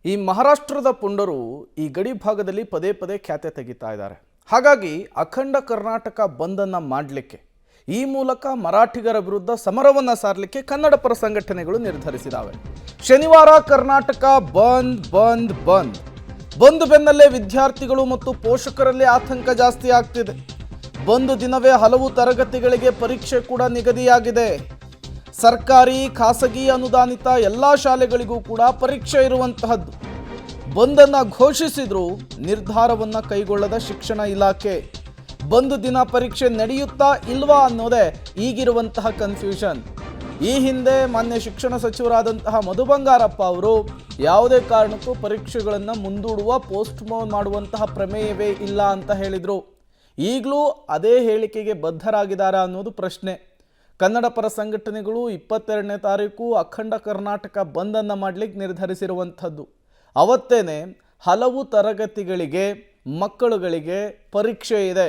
ಈ ಮಹಾರಾಷ್ಟ್ರದ ಪುಂಡರು ಈ ಗಡಿ ಭಾಗದಲ್ಲಿ ಪದೇ ಪದೇ ಖ್ಯಾತೆ ತೆಗಿತಾ ಇದ್ದಾರೆ. ಹಾಗಾಗಿ ಅಖಂಡ ಕರ್ನಾಟಕ ಬಂದನ್ನು ಮಾಡಲಿಕ್ಕೆ ಈ ಮೂಲಕ ಮರಾಠಿಗರ ವಿರುದ್ಧ ಸಮರವನ್ನು ಸಾರಲಿಕ್ಕೆ ಕನ್ನಡ ಪರ ಸಂಘಟನೆಗಳು ನಿರ್ಧರಿಸಿದ್ದಾವೆ. ಶನಿವಾರ ಕರ್ನಾಟಕ ಬಂದ್ ಬಂದ್ ಬಂದ್ ಬಂದ್ ಬೆನ್ನಲ್ಲೇ ವಿದ್ಯಾರ್ಥಿಗಳು ಮತ್ತು ಪೋಷಕರಲ್ಲಿ ಆತಂಕ ಜಾಸ್ತಿ ಆಗ್ತಿದೆ. ಬಂದ್ ದಿನವೇ ಹಲವು ತರಗತಿಗಳಿಗೆ ಪರೀಕ್ಷೆ ಕೂಡ ನಿಗದಿಯಾಗಿದೆ. ಸರ್ಕಾರಿ ಖಾಸಗಿ ಅನುದಾನಿತ ಎಲ್ಲ ಶಾಲೆಗಳಿಗೂ ಕೂಡ ಪರೀಕ್ಷೆ ಇರುವಂತಹದ್ದು. ಬಂದನ್ನು ಘೋಷಿಸಿದ್ರು ನಿರ್ಧಾರವನ್ನು ಕೈಗೊಳ್ಳದ ಶಿಕ್ಷಣ ಇಲಾಖೆ. ಬಂದ್ ದಿನ ಪರೀಕ್ಷೆ ನಡೆಯುತ್ತಾ ಇಲ್ವಾ ಅನ್ನೋದೇ ಈಗಿರುವಂತಹ ಕನ್ಫ್ಯೂಷನ್. ಈ ಹಿಂದೆ ಮಾನ್ಯ ಶಿಕ್ಷಣ ಸಚಿವರಾದಂತಹ ಮಧು ಬಂಗಾರಪ್ಪ ಅವರು ಯಾವುದೇ ಕಾರಣಕ್ಕೂ ಪರೀಕ್ಷೆಗಳನ್ನು ಮುಂದೂಡುವ ಪೋಸ್ಟ್ಪೋನ್ ಮಾಡುವಂತಹ ಪ್ರಮೇಯವೇ ಇಲ್ಲ ಅಂತ ಹೇಳಿದರು. ಈಗಲೂ ಅದೇ ಹೇಳಿಕೆಗೆ ಬದ್ಧರಾಗಿದ್ದಾರೆ ಅನ್ನೋದು ಪ್ರಶ್ನೆ. ಕನ್ನಡ ಪರ ಸಂಘಟನೆಗಳು 22ನೇ ತಾರೀಕು ಅಖಂಡ ಕರ್ನಾಟಕ ಬಂದನ್ನು ಮಾಡಲಿಕ್ಕೆ ನಿರ್ಧರಿಸಿರುವಂಥದ್ದು. ಅವತ್ತೇನೆ ಹಲವು ತರಗತಿಗಳಿಗೆ ಮಕ್ಕಳುಗಳಿಗೆ ಪರೀಕ್ಷೆ ಇದೆ.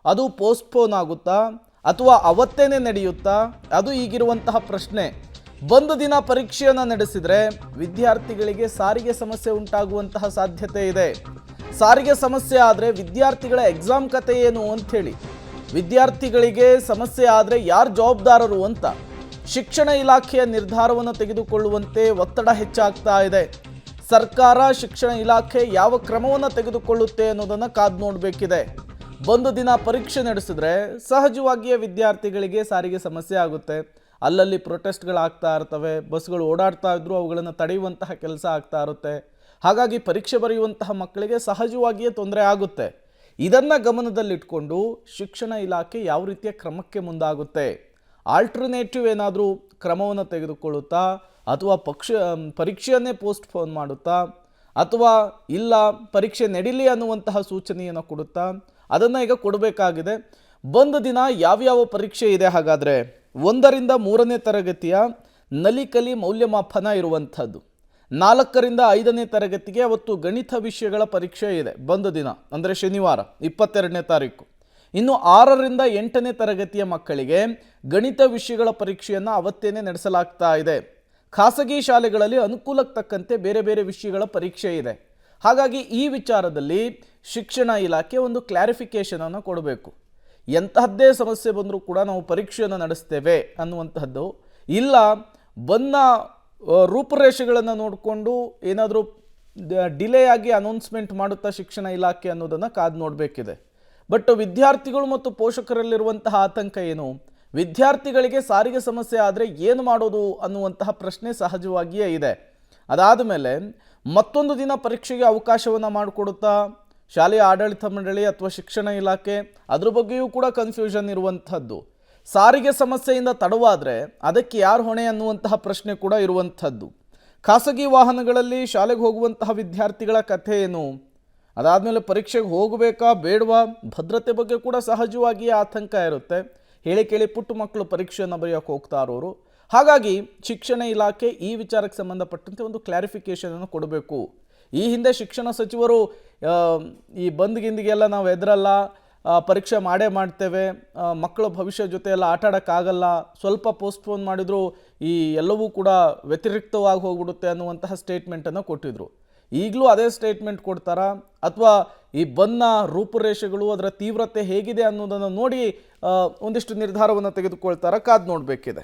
ಅದು ಪೋಸ್ಟ್ಪೋನ್ ಆಗುತ್ತಾ ಅಥವಾ ಅವತ್ತೇನೆ ನಡೆಯುತ್ತಾ? ಅದು ಈಗಿರುವಂತಹ ಪ್ರಶ್ನೆ. ಬಂದ್ ದಿನ ಪರೀಕ್ಷೆಯನ್ನು ನಡೆಸಿದರೆ ವಿದ್ಯಾರ್ಥಿಗಳಿಗೆ ಸಾರಿಗೆ ಸಮಸ್ಯೆ ಉಂಟಾಗುವಂತಹ ಸಾಧ್ಯತೆ ಇದೆ. ಸಾರಿಗೆ ಸಮಸ್ಯೆ ಆದರೆ ವಿದ್ಯಾರ್ಥಿಗಳ ಎಕ್ಸಾಮ್ ಕತೆ ಏನು ಅಂಥೇಳಿ, ವಿದ್ಯಾರ್ಥಿಗಳಿಗೆ ಸಮಸ್ಯೆ ಆದರೆ ಯಾರು ಜವಾಬ್ದಾರರು ಅಂತ ಶಿಕ್ಷಣ ಇಲಾಖೆಯ ನಿರ್ಧಾರವನ್ನು ತೆಗೆದುಕೊಳ್ಳುವಂತೆ ಒತ್ತಡ ಹೆಚ್ಚಾಗ್ತಾ ಇದೆ. ಸರ್ಕಾರ ಶಿಕ್ಷಣ ಇಲಾಖೆ ಯಾವ ಕ್ರಮವನ್ನು ತೆಗೆದುಕೊಳ್ಳುತ್ತೆ ಅನ್ನೋದನ್ನು ಕಾದು ನೋಡಬೇಕಿದೆ. ಬಂದು ದಿನ ಪರೀಕ್ಷೆ ನಡೆಸಿದ್ರೆ ಸಹಜವಾಗಿಯೇ ವಿದ್ಯಾರ್ಥಿಗಳಿಗೆ ಸಾರಿಗೆ ಸಮಸ್ಯೆ ಆಗುತ್ತೆ. ಅಲ್ಲಲ್ಲಿ ಪ್ರೊಟೆಸ್ಟ್ಗಳಾಗ್ತಾ ಇರ್ತವೆ. ಬಸ್ಗಳು ಓಡಾಡ್ತಾ ಇದ್ರು ಅವುಗಳನ್ನು ತಡೆಯುವಂತಹ ಕೆಲಸ ಆಗ್ತಾ ಇರುತ್ತೆ. ಹಾಗಾಗಿ ಪರೀಕ್ಷೆ ಬರೆಯುವಂತಹ ಮಕ್ಕಳಿಗೆ ಸಹಜವಾಗಿಯೇ ತೊಂದರೆ ಆಗುತ್ತೆ. ಇದನ್ನು ಗಮನದಲ್ಲಿಟ್ಕೊಂಡು ಶಿಕ್ಷಣ ಇಲಾಖೆ ಯಾವ ರೀತಿಯ ಕ್ರಮಕ್ಕೆ ಮುಂದಾಗುತ್ತೆ? ಆಲ್ಟರ್ನೇಟಿವ್ ಏನಾದರೂ ಕ್ರಮವನ್ನು ತೆಗೆದುಕೊಳ್ಳುತ್ತಾ ಅಥವಾ ಪರೀಕ್ಷೆಯನ್ನೇ ಪೋಸ್ಟ್ಪೋನ್ ಮಾಡುತ್ತಾ ಅಥವಾ ಇಲ್ಲ ಪರೀಕ್ಷೆ ನಡೀಲಿ ಅನ್ನುವಂತಹ ಸೂಚನೆಯನ್ನು ಕೊಡುತ್ತಾ? ಅದನ್ನು ಈಗ ಕೊಡಬೇಕಾಗಿದೆ. ಬಂದ್ ದಿನ ಯಾವ್ಯಾವ ಪರೀಕ್ಷೆ ಇದೆ ಹಾಗಾದರೆ? 1ರಿಂದ 3ನೇ ತರಗತಿಯ ನಲಿಕಲಿ ಮೌಲ್ಯಮಾಪನ ಇರುವಂಥದ್ದು. 4ರಿಂದ 5ನೇ ತರಗತಿಗೆ ಅವತ್ತು ಗಣಿತ ವಿಷಯಗಳ ಪರೀಕ್ಷೆ ಇದೆ ಬಂದ್ ದಿನ, ಅಂದರೆ ಶನಿವಾರ 22ನೇ ತಾರೀಕು. ಇನ್ನು 6ರಿಂದ 8ನೇ ತರಗತಿಯ ಮಕ್ಕಳಿಗೆ ಗಣಿತ ವಿಷಯಗಳ ಪರೀಕ್ಷೆಯನ್ನು ಅವತ್ತೇನೆ ನಡೆಸಲಾಗ್ತಾ ಇದೆ. ಖಾಸಗಿ ಶಾಲೆಗಳಲ್ಲಿ ಅನುಕೂಲಕ್ಕೆ ತಕ್ಕಂತೆ ಬೇರೆ ಬೇರೆ ವಿಷಯಗಳ ಪರೀಕ್ಷೆ ಇದೆ. ಹಾಗಾಗಿ ಈ ವಿಚಾರದಲ್ಲಿ ಶಿಕ್ಷಣ ಇಲಾಖೆ ಒಂದು ಕ್ಲಾರಿಫಿಕೇಷನನ್ನು ಕೊಡಬೇಕು. ಎಂತಹದ್ದೇ ಸಮಸ್ಯೆ ಬಂದರೂ ಕೂಡ ನಾವು ಪರೀಕ್ಷೆಯನ್ನು ನಡೆಸ್ತೇವೆ ಅನ್ನುವಂತಹದ್ದು ಇಲ್ಲ, ಬಂದ ರೂಪುರೇಷೆಗಳನ್ನು ನೋಡಿಕೊಂಡು ಏನಾದರೂ ಡಿಲೇ ಆಗಿ ಅನೌನ್ಸ್ಮೆಂಟ್ ಮಾಡುತ್ತಾ ಶಿಕ್ಷಣ ಇಲಾಖೆ ಅನ್ನೋದನ್ನು ಕಾದು ನೋಡಬೇಕಿದೆ. ಬಟ್ ವಿದ್ಯಾರ್ಥಿಗಳು ಮತ್ತು ಪೋಷಕರಲ್ಲಿರುವಂತಹ ಆತಂಕ ಏನು? ವಿದ್ಯಾರ್ಥಿಗಳಿಗೆ ಸಾರಿಗೆ ಸಮಸ್ಯೆ ಆದರೆ ಏನು ಮಾಡೋದು ಅನ್ನುವಂತಹ ಪ್ರಶ್ನೆ ಸಹಜವಾಗಿಯೇ ಇದೆ. ಅದಾದ ಮೇಲೆ ಮತ್ತೊಂದು ದಿನ ಪರೀಕ್ಷೆಗೆ ಅವಕಾಶವನ್ನು ಮಾಡಿಕೊಡುತ್ತಾ ಶಾಲೆಯ ಆಡಳಿತ ಮಂಡಳಿ ಅಥವಾ ಶಿಕ್ಷಣ ಇಲಾಖೆ? ಅದ್ರ ಬಗ್ಗೆಯೂ ಕೂಡ ಕನ್ಫ್ಯೂಷನ್ ಇರುವಂಥದ್ದು. ಸಾರಿಗೆ ಸಮಸ್ಯೆಯಿಂದ ತಡವಾದರೆ ಅದಕ್ಕೆ ಯಾರು ಹೊಣೆ ಅನ್ನುವಂತಹ ಪ್ರಶ್ನೆ ಕೂಡ ಇರುವಂಥದ್ದು. ಖಾಸಗಿ ವಾಹನಗಳಲ್ಲಿ ಶಾಲೆಗೆ ಹೋಗುವಂತಹ ವಿದ್ಯಾರ್ಥಿಗಳ ಕಥೆ ಏನು? ಅದಾದಮೇಲೆ ಪರೀಕ್ಷೆಗೆ ಹೋಗಬೇಕಾ ಬೇಡವಾ? ಭದ್ರತೆ ಬಗ್ಗೆ ಕೂಡ ಸಹಜವಾಗಿಯೇ ಆತಂಕ ಇರುತ್ತೆ. ಹೇಳಿ ಕೇಳಿ ಪುಟ್ಟ ಮಕ್ಕಳು ಪರೀಕ್ಷೆಯನ್ನು ಬರೆಯೋಕ್ಕೆ ಹೋಗ್ತಾ ಇರೋರು. ಹಾಗಾಗಿ ಶಿಕ್ಷಣ ಇಲಾಖೆ ಈ ವಿಚಾರಕ್ಕೆ ಸಂಬಂಧಪಟ್ಟಂತೆ ಒಂದು ಕ್ಲಾರಿಫಿಕೇಷನನ್ನು ಕೊಡಬೇಕು. ಈ ಹಿಂದೆ ಶಿಕ್ಷಣ ಸಚಿವರು ಈ ಬಂದ್ಗಿಂದಿಗೆಲ್ಲ ನಾವು ಎದುರಲ್ಲ, ಪರೀಕ್ಷೆ ಮಾಡೇ ಮಾಡ್ತೇವೆ, ಮಕ್ಕಳ ಭವಿಷ್ಯ ಜೊತೆ ಎಲ್ಲ ಆಟ ಆಡೋಕ್ಕಾಗಲ್ಲ, ಸ್ವಲ್ಪ ಪೋಸ್ಟ್ಪೋನ್ ಮಾಡಿದ್ರು ಈ ಎಲ್ಲವೂ ಕೂಡ ವ್ಯತಿರಿಕ್ತವಾಗಿ ಹೋಗ್ಬಿಡುತ್ತೆ ಅನ್ನುವಂತಹ ಸ್ಟೇಟ್ಮೆಂಟನ್ನು ಕೊಟ್ಟಿದ್ರು. ಈಗಲೂ ಅದೇ ಸ್ಟೇಟ್ಮೆಂಟ್ ಕೊಡ್ತಾರಾ ಅಥವಾ ಈ ಬಂದ್ನ ರೂಪುರೇಷೆಗಳು ಅದರ ತೀವ್ರತೆ ಹೇಗಿದೆ ಅನ್ನೋದನ್ನು ನೋಡಿ ಒಂದಿಷ್ಟು ನಿರ್ಧಾರವನ್ನು ತೆಗೆದುಕೊಳ್ತಾರಾ? ಕಾದು ನೋಡಬೇಕಿದೆ.